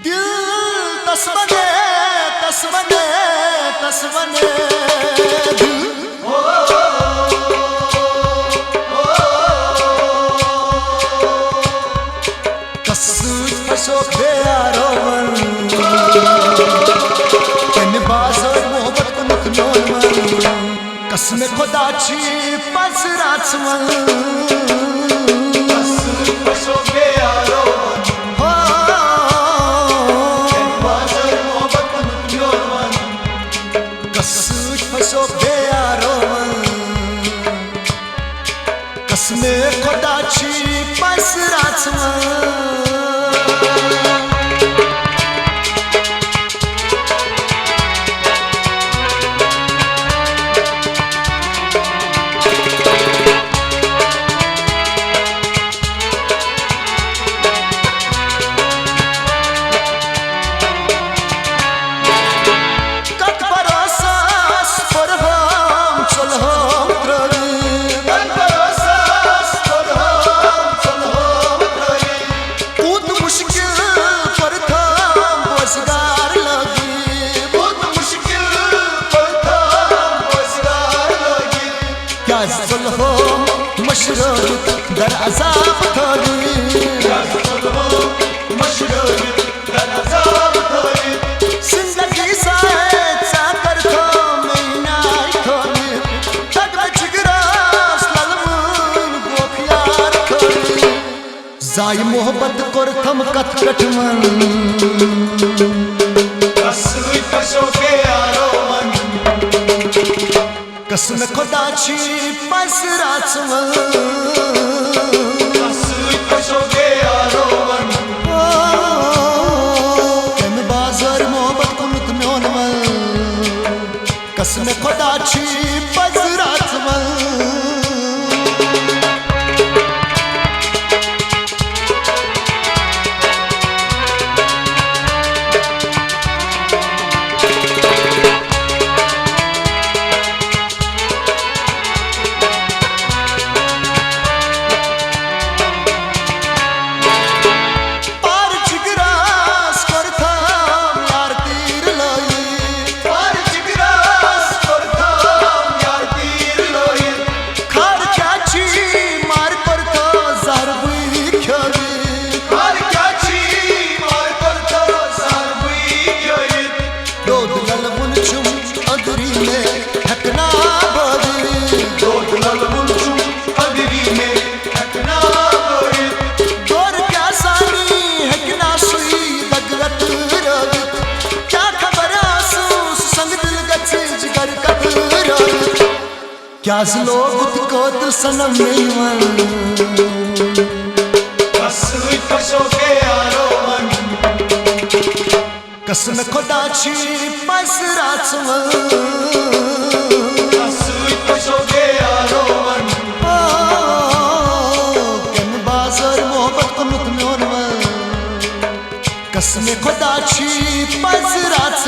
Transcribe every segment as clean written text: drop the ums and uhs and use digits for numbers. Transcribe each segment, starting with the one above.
दिल तस्मने तस्मने तस्मने दिल कसुच फसो प्यारो मन तेने बाज़र मोहब्बत को नुकनोन मन कसमे खुदाची पसराच मन कसुच फसो प्यारो कसमे खुदाची पसराच दर अज़ाब थोड़ी जिंदगी साकर थो महीनाई थोड़ी तक जिगरास ललमुन गोखियार थोड़ी जाय मोहब्बत कर थम कथ कठमन कसुई फसो प्यारो मन कसम खुदाची पसराच कसम खुदाची पसराच क्या लोग को सनम नहीं मन कसुई फसो प्यारो मन कसम खुदाची पसराच कसुई फसो प्यारो मन केन बाज़र मोहब्बत को नुकनोन मन कसम खुदाची पसराच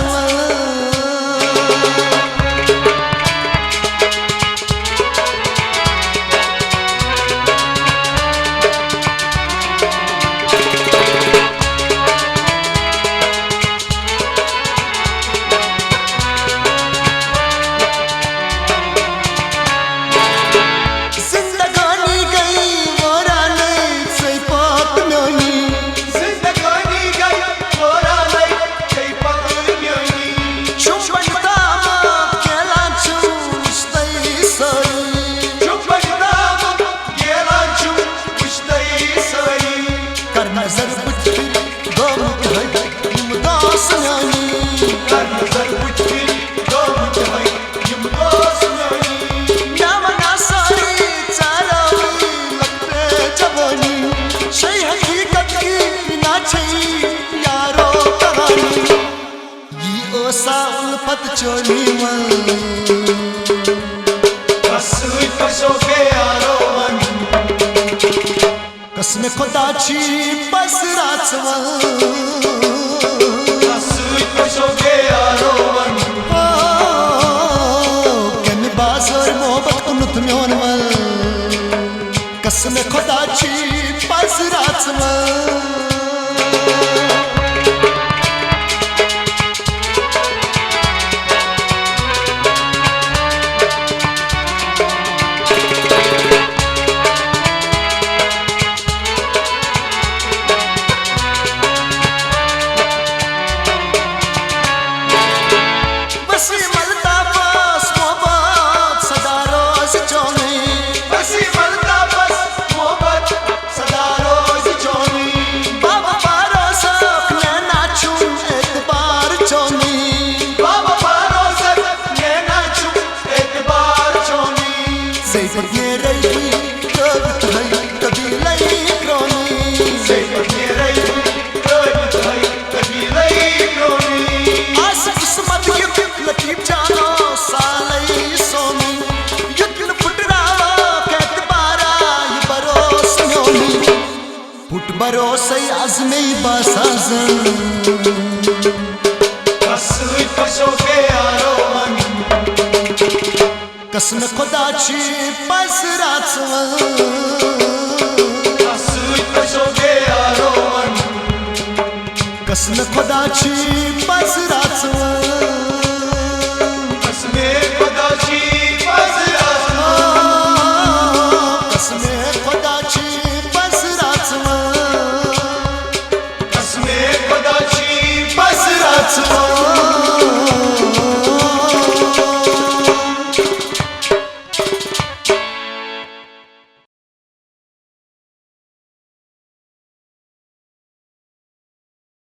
चोली कसुई फसो प्यारो मन कसम खुदाची पसराच कसुई फसो प्यारो मन केन बाज़र मोहब्बत को नुकनोन मन कसम खुदाची पसराच लतीफ जानो सालई सोमी युद्ध फुटरावा कहत बारा ये बरोस न्योमी फुट बरोस आजमे बासाजन कसुई पशोके आरो मन कसम खुदाची पसराचवन कसुई पशोके आरो मन कसम खुदाची पसराचवन